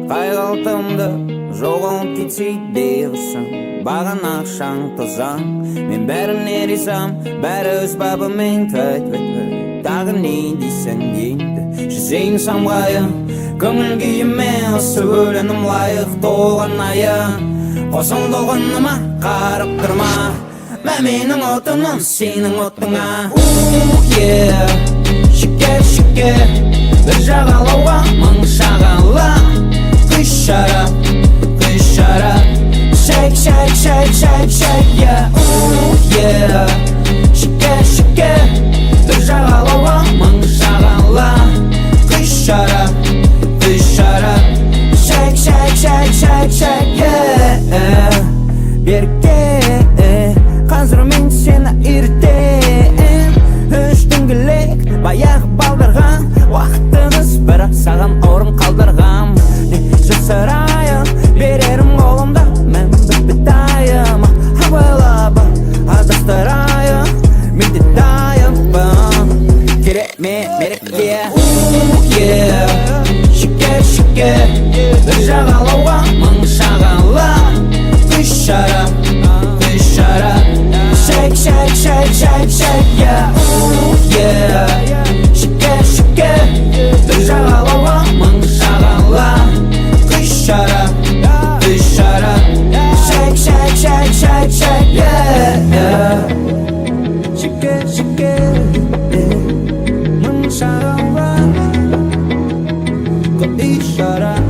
Қайғалтымды жоғын кетсей берсің, баған ақшаң тозаң. Мен бәріне ризам, бәрі өз бабымен тағы не дейсің енді. Жүзейін самғайын, көңіл күйіме осы өлеңім лайық толған айын. Қосылдығыныма қарып тұрма, менің отыным сенің отыңа. Шекер, бір жағалауға мың шағала. Құш шарап, shake, yeah, Шекер, бір жағалауға мың шағала. Құш шарап, shake, yeah. Берке, қазір мен сені ертем. Үш дөңгелек, баяғы балдырған уақытыңыз, бірақ саған орын қалдырғам. Жасырайын, берерім қолымда, мен бітайым. Абайлап, адастырайын, мен де дайынмын. Керек мереке, шекер, бір жағалауға мың шағала. Құш шарап, shake, yeah, Шекер, бір жағалауға мың шағала. Құш шарап, shake, yeah. Шекер, мың шағала. Құш шарап,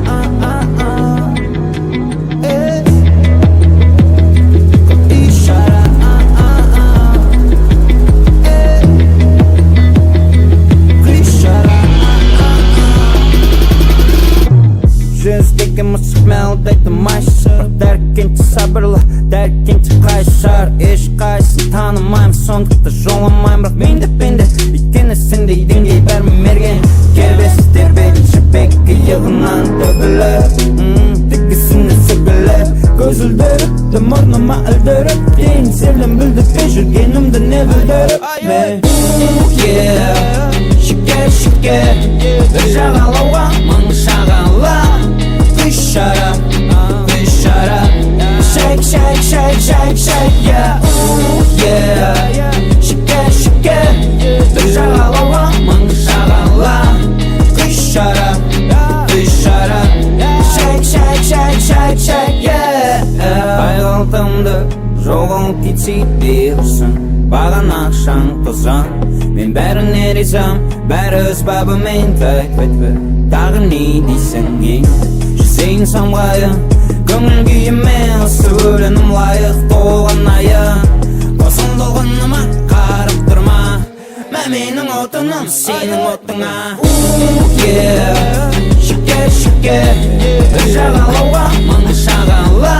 Мәлдайды майшыр, дәркенті сабырлы, дәркенті қайшар. Ешқайсын танымайм, сондықты жоламайм, бірақ менде өйткені сендей деңгей бәрі мерген. Кебестер бетін шіпекке иығынан төгіліп, тікісіне сөгіліп, көз үлдіріпті мұрныма үлдіріп, дейін серлім бүлдіпе жүргенімді не бүлдіріп. Шекер, бір жағалауға мың шағала. Құш шарап, shake, yeah, Шекер, бір жағалауға мың шағала. Құш шарап, shake, yeah. Қайғалтымды жоғын кетсей берсің, баған ақшаң тозаң. Мен бәріне ризам, бәрі өз бабымен тағы не дейсің енді. Жүзейін самғайын, көңіл күйіме осы өлеңім лайық толған айын. Қосылдығыныма қарып тұрма, менің отыным сенің отыңа. Шекер, бір жағалауға мың шағала.